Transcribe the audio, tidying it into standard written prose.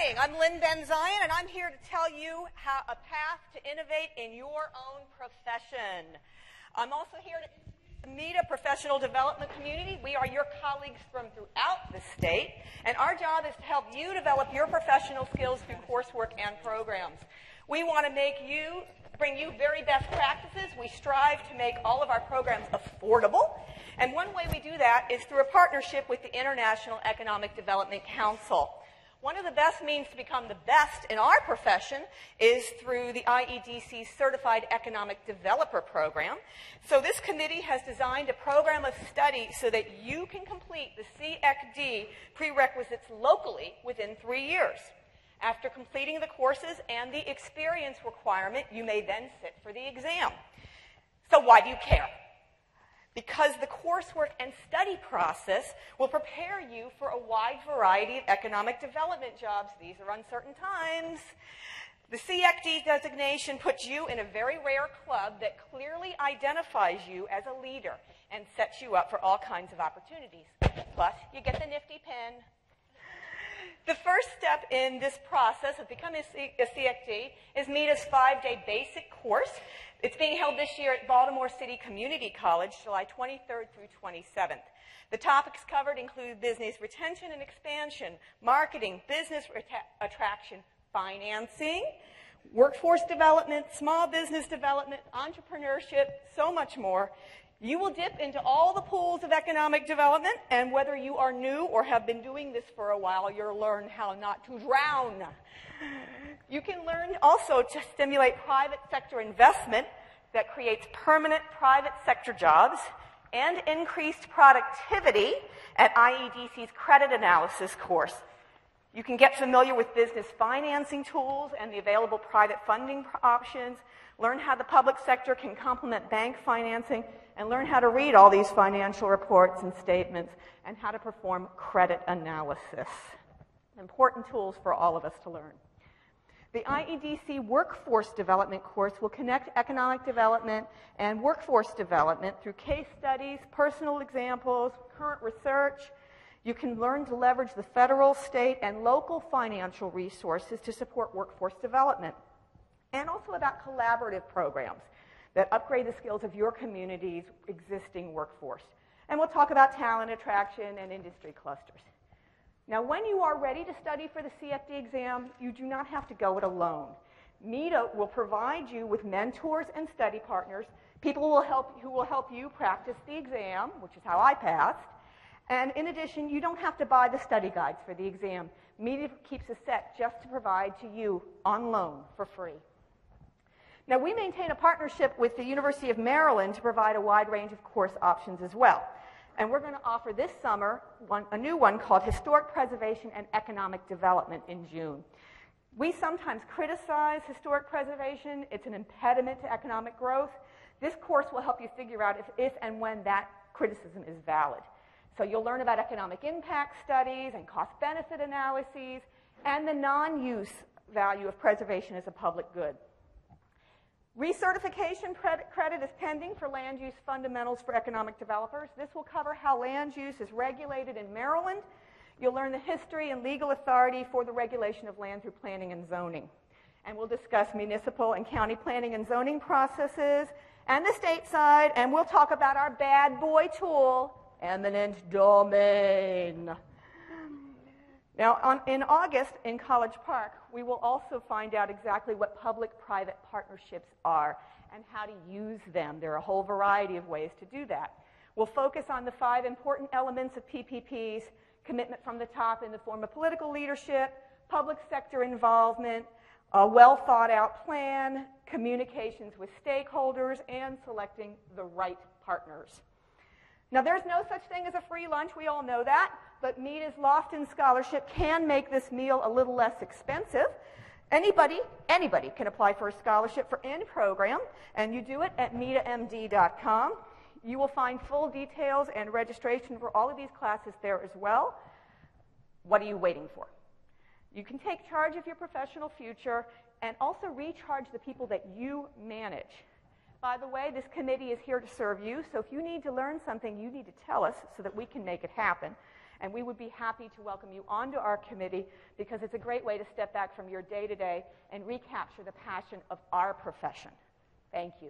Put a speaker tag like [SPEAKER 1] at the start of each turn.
[SPEAKER 1] morning. I'm Lynne Benzion, and I'm here to tell you how a path to innovate in your own profession. I'm also here to meet a professional development community. We are your colleagues from throughout the state, and our job is to help you develop your professional skills through coursework and programs. We want to bring you very best practices. We strive to make all of our programs affordable. And one way we do that is through a partnership with the International Economic Development Council. One of the best means to become the best in our profession is through the IEDC Certified Economic Developer Program. So this committee has designed a program of study so that you can complete the CECD prerequisites locally within 3 years. After completing the courses and the experience requirement, you may then sit for the exam. So why do you care? Because the coursework and study process will prepare you for a wide variety of economic development jobs. These are uncertain times. The CECD designation puts you in a very rare club that clearly identifies you as a leader and sets you up for all kinds of opportunities. Plus, you get the nifty pen. The first step in this process of becoming a CECD is MEDA's 5-day basic course. It's being held this year at Baltimore City Community College, July 23rd through 27th. The topics covered include business retention and expansion, marketing, business attraction, financing, workforce development, small business development, entrepreneurship, so much more. You will dip into all the pools of economic development, and whether you are new or have been doing this for a while, you'll learn how not to drown. You can learn also to stimulate private sector investment that creates permanent private sector jobs and increased productivity at IEDC's credit analysis course. You can get familiar with business financing tools and the available private funding options, learn how the public sector can complement bank financing, and learn how to read all these financial reports and statements and how to perform credit analysis. Important tools for all of us to learn. The IEDC Workforce Development course will connect economic development and workforce development through case studies, personal examples, current research. You can learn to leverage the federal, state, and local financial resources to support workforce development, and also about collaborative programs that upgrade the skills of your community's existing workforce. And we'll talk about talent attraction and industry clusters. Now, when you are ready to study for the CECD exam, you do not have to go it alone. MEDA will provide you with mentors and study partners, people who will help you practice the exam, which is how I passed. And in addition, you don't have to buy the study guides for the exam. MEDA keeps a set just to provide to you on loan for free. Now, we maintain a partnership with the University of Maryland to provide a wide range of course options as well. And we're going to offer this summer a new one called Historic Preservation and Economic Development in June. We sometimes criticize historic preservation. It's an impediment to economic growth. This course will help you figure out if and when that criticism is valid. So you'll learn about economic impact studies and cost-benefit analyses and the non-use value of preservation as a public good. Recertification credit is pending for land use fundamentals for economic developers. This will cover how land use is regulated in Maryland. You'll learn the history and legal authority for the regulation of land through planning and zoning. And we'll discuss municipal and county planning and zoning processes and the state side, and we'll talk about our bad boy tool, eminent domain. Now, in August in College Park, we will also find out exactly what public-private partnerships are and how to use them. There are a whole variety of ways to do that. We'll focus on the 5 important elements of PPPs: commitment from the top in the form of political leadership, public sector involvement, a well-thought-out plan, communications with stakeholders, and selecting the right partners. Now, there's no such thing as a free lunch. We all know that. But MEDA's Lofton Scholarship can make this meal a little less expensive. Anybody can apply for a scholarship for any program, and you do it at medamd.com. You will find full details and registration for all of these classes there as well. What are you waiting for? You can take charge of your professional future and also recharge the people that you manage. By the way, this committee is here to serve you, so if you need to learn something, you need to tell us so that we can make it happen. And we would be happy to welcome you onto our committee because it's a great way to step back from your day-to-day and recapture the passion of our profession. Thank you.